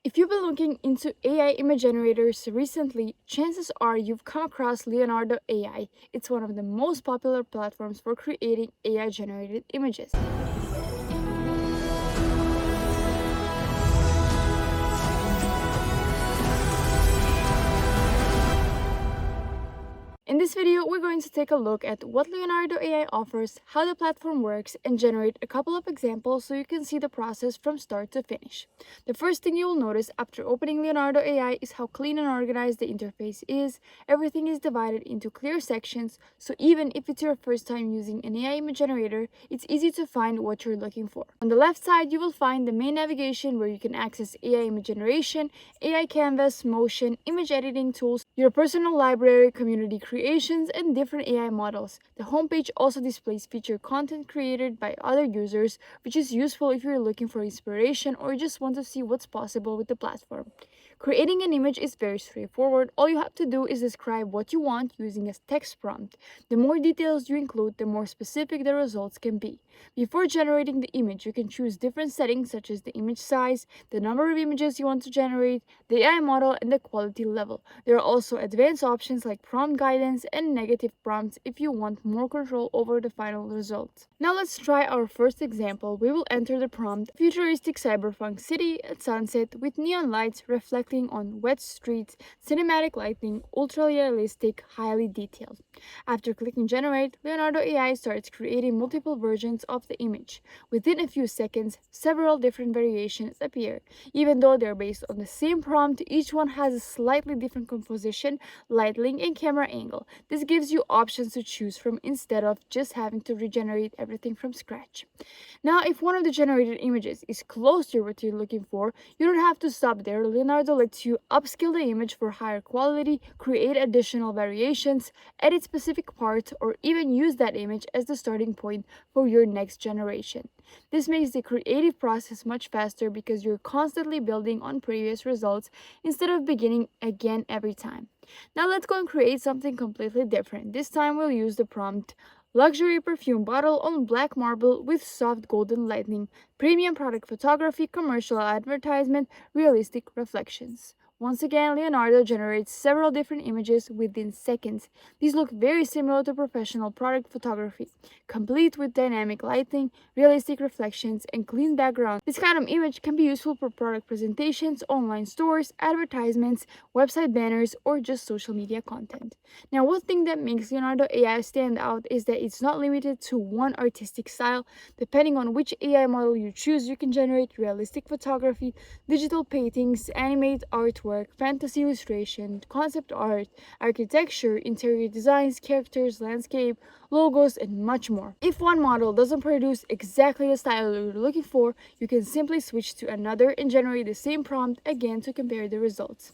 If you've been looking into AI image generators recently, chances are you've come across Leonardo AI. It's one of the most popular platforms for creating AI generated images. In this video, we're going to take a look at what Leonardo AI offers, how the platform works, and generate a couple of examples so you can see the process from start to finish. The first thing you will notice after opening Leonardo AI is how clean and organized the interface is. Everything is divided into clear sections, so even if it's your first time using an AI image generator, it's easy to find what you're looking for. On the left side, you will find the main navigation where you can access AI image generation, AI canvas, motion, image editing tools, your personal library, community creations, and different AI models. The homepage also displays featured content created by other users, which is useful if you're looking for inspiration or just want to see what's possible with the platform. Creating an image is very straightforward. All you have to do is describe what you want using a text prompt. The more details you include, the more specific the results can be. Before generating the image, you can choose different settings such as the image size, the number of images you want to generate, the AI model, and the quality level. There are also advanced options like prompt guidance and negative prompts if you want more control over the final result. Now let's try our first example. We will enter the prompt: futuristic cyberpunk city at sunset with neon lights reflecting on wet streets, cinematic lighting, ultra-realistic, highly detailed. After clicking generate, Leonardo AI starts creating multiple versions of the image. Within a few seconds, several different variations appear. Even though they're based on the same prompt, each one has a slightly different composition, lighting, and camera angle. This gives you options to choose from instead of just having to regenerate everything from scratch. Now, if one of the generated images is close to what you're looking for, you don't have to stop there. Leonardo lets you upscale the image for higher quality, create additional variations, edit specific parts, or even use that image as the starting point for your next generation. This makes the creative process much faster because you're constantly building on previous results instead of beginning again every time. Now let's go and create something completely different. This time we'll use the prompt: luxury perfume bottle on black marble with soft golden lighting, premium product photography, commercial advertisement, realistic reflections. Once again, Leonardo generates several different images within seconds. These look very similar to professional product photography, complete with dynamic lighting, realistic reflections, and clean background. This kind of image can be useful for product presentations, online stores, advertisements, website banners, or just social media content. Now, one thing that makes Leonardo AI stand out is that it's not limited to one artistic style. Depending on which AI model you choose, you can generate realistic photography, digital paintings, animate artwork, fantasy illustration, concept art, architecture, interior designs, characters, landscape, logos, and much more. If one model doesn't produce exactly the style you're looking for, you can simply switch to another and generate the same prompt again to compare the results.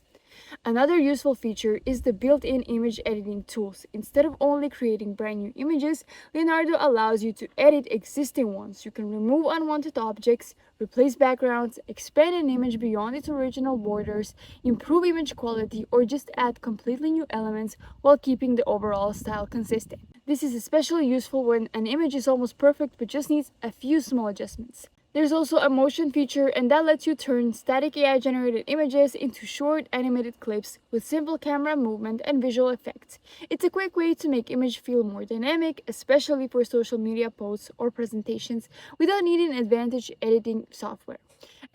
Another useful feature is the built-in image editing tools. Instead of only creating brand new images, Leonardo allows you to edit existing ones. You can remove unwanted objects, replace backgrounds, expand an image beyond its original borders, improve image quality, or just add completely new elements while keeping the overall style consistent. This is especially useful when an image is almost perfect but just needs a few small adjustments. There's also a motion feature, and that lets you turn static AI generated images into short animated clips with simple camera movement and visual effects. It's a quick way to make image feel more dynamic, especially for social media posts or presentations, without needing advanced editing software.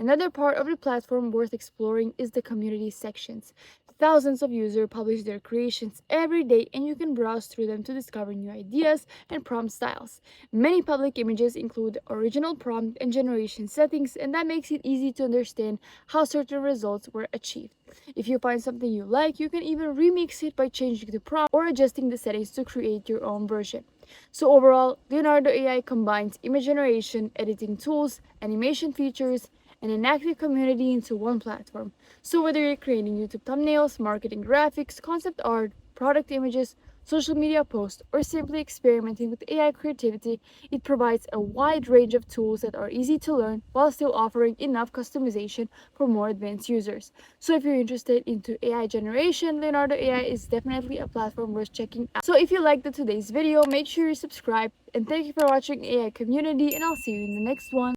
Another part of the platform worth exploring is the community sections. Thousands of users publish their creations every day, and you can browse through them to discover new ideas and prompt styles. Many public images include original prompt and generation settings, and that makes it easy to understand how certain results were achieved. If you find something you like, you can even remix it by changing the prompt or adjusting the settings to create your own version. So overall, Leonardo AI combines image generation, editing tools, animation features, and an active community into one platform. So whether you're creating YouTube thumbnails, marketing graphics, concept art, product images, social media posts, or simply experimenting with AI creativity, it provides a wide range of tools that are easy to learn while still offering enough customization for more advanced users. So if you're interested into AI generation, Leonardo AI is definitely a platform worth checking out. So if you liked today's video, make sure you subscribe, and thank you for watching AI Community, and I'll see you in the next one.